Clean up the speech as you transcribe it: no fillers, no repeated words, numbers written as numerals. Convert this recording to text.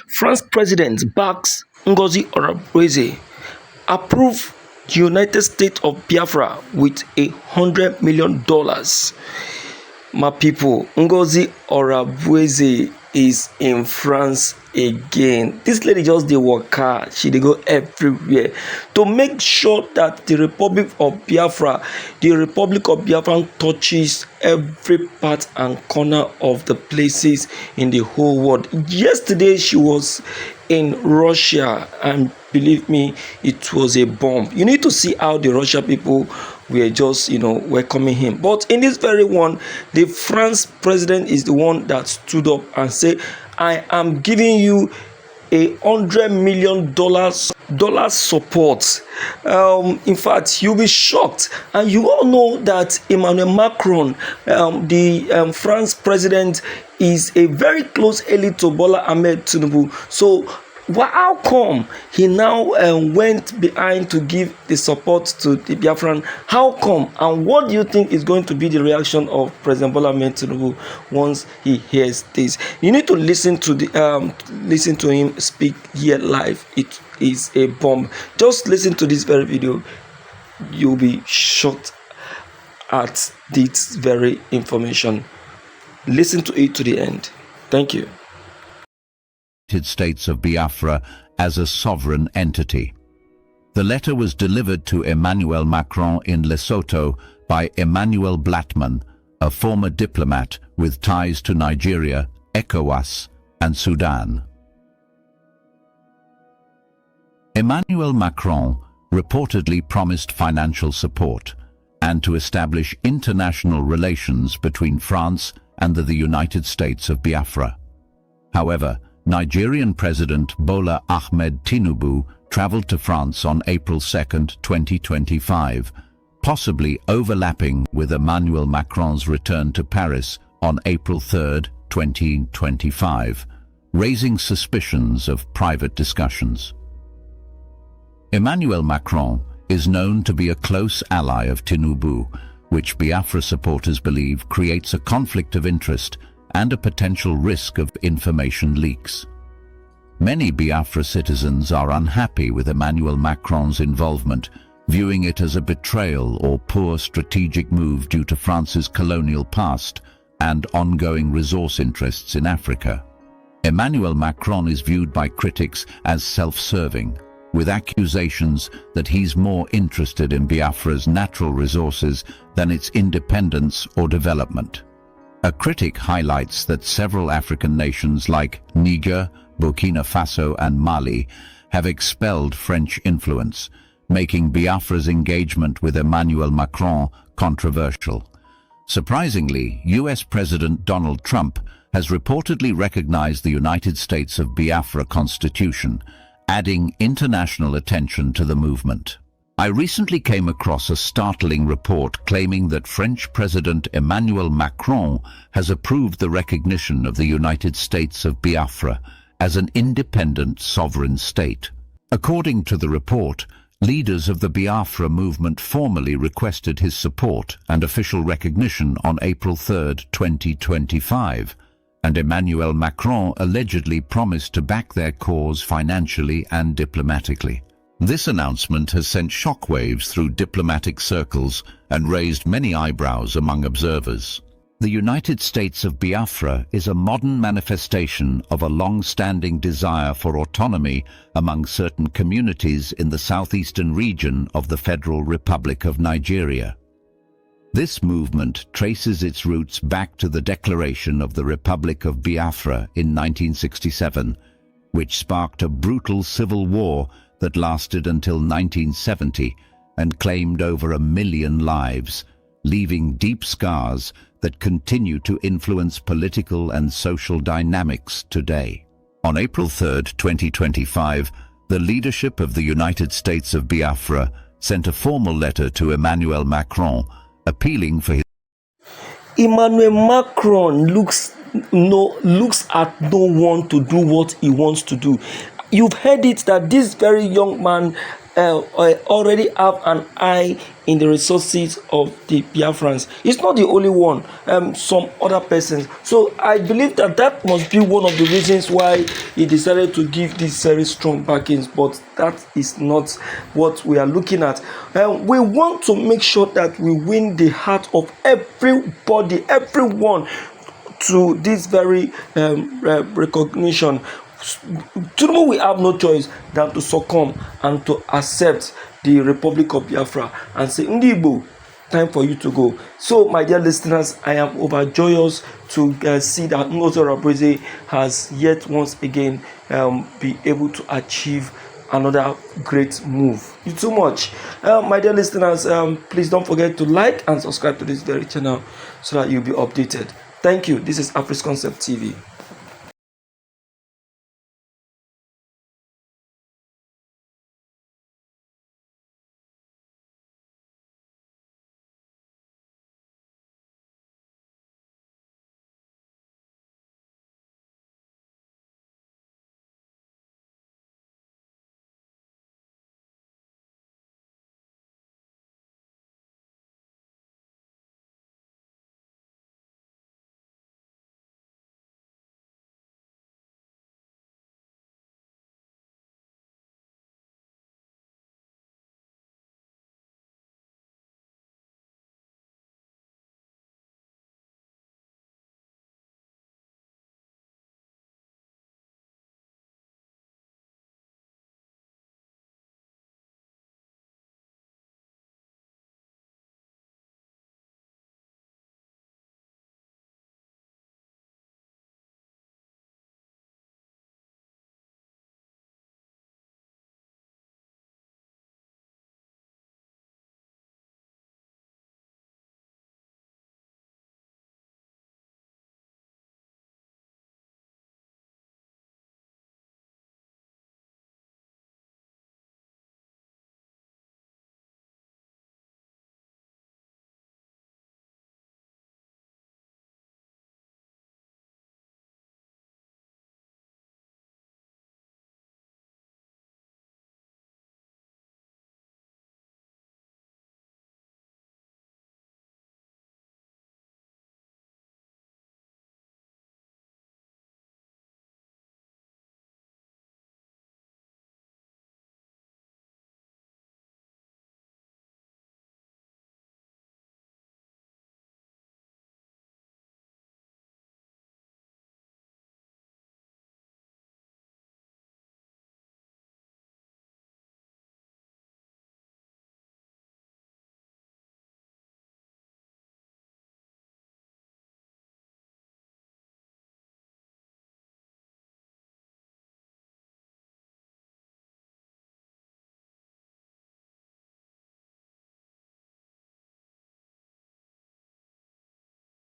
France president backs Ngozi Orabueze, approve United States of Biafra with $100 million. My people, Ngozi Orabueze is in France again. This lady just dey waka, she dey go everywhere to make sure that the Republic of Biafra touches every part and corner of the places in the whole world. Yesterday she was in Russia, and believe me, it was a bomb. You need to see how the Russian people were just welcoming him. But in this very one, the France president is the one that stood up and said, I am giving you $100 million support. In fact, you'll be shocked. And you all know that Emmanuel Macron, the France president, is a very close ally to Bola Ahmed Tinubu. So how come he now went behind to give the support to the Biafran? How come? And what do you think is going to be the reaction of President Bola Ahmed Tinubu once he hears this? You need to listen to him speak here live. It is a bomb. Just listen to this very video. You'll be shocked at this very information. Listen to it to the end. Thank you. United States of Biafra as a sovereign entity. The letter was delivered to Emmanuel Macron in Lesotho by Emmanuel Blattman, a former diplomat with ties to Nigeria, ECOWAS, and Sudan. Emmanuel Macron reportedly promised financial support and to establish international relations between France and the United States of Biafra. However, Nigerian President Bola Ahmed Tinubu traveled to France on April 2, 2025, possibly overlapping with Emmanuel Macron's return to Paris on April 3, 2025, raising suspicions of private discussions. Emmanuel Macron is known to be a close ally of Tinubu, which Biafra supporters believe creates a conflict of interest and a potential risk of information leaks. Many Biafra citizens are unhappy with Emmanuel Macron's involvement, viewing it as a betrayal or poor strategic move due to France's colonial past and ongoing resource interests in Africa. Emmanuel Macron is viewed by critics as self-serving, with accusations that he's more interested in Biafra's natural resources than its independence or development. A critic highlights that several African nations like Niger, Burkina Faso and Mali have expelled French influence, making Biafra's engagement with Emmanuel Macron controversial. Surprisingly, US President Donald Trump has reportedly recognized the United States of Biafra Constitution, adding international attention to the movement. I recently came across a startling report claiming that French President Emmanuel Macron has approved the recognition of the United States of Biafra as an independent sovereign state. According to the report, leaders of the Biafra movement formally requested his support and official recognition on April 3, 2025, and Emmanuel Macron allegedly promised to back their cause financially and diplomatically. This announcement has sent shockwaves through diplomatic circles and raised many eyebrows among observers. The United States of Biafra is a modern manifestation of a long-standing desire for autonomy among certain communities in the southeastern region of the Federal Republic of Nigeria. This movement traces its roots back to the declaration of the Republic of Biafra in 1967, which sparked a brutal civil war that lasted until 1970 and claimed over 1 million lives, leaving deep scars that continue to influence political and social dynamics today. On April 3, 2025, the leadership of the United States of Biafra sent a formal letter to Emmanuel Macron appealing for his... Emmanuel Macron looks at no one to do what he wants to do. You've heard it that this very young man already have an eye in the resources of the Biafrans. It's not the only one, some other persons. So I believe that that must be one of the reasons why he decided to give these very strong backings, but that is not what we are looking at. We want to make sure that we win the heart of everybody, everyone, to this very recognition. Today we have no choice than to succumb and to accept the Republic of Biafra and say, Ndi Igbo, time for you to go. So, my dear listeners, I am overjoyous to see that Ngozi Orabueze has yet once again be able to achieve another great move. You too much. My dear listeners, please don't forget to like and subscribe to this very channel so that you'll be updated. Thank you. This is Afris Concept TV.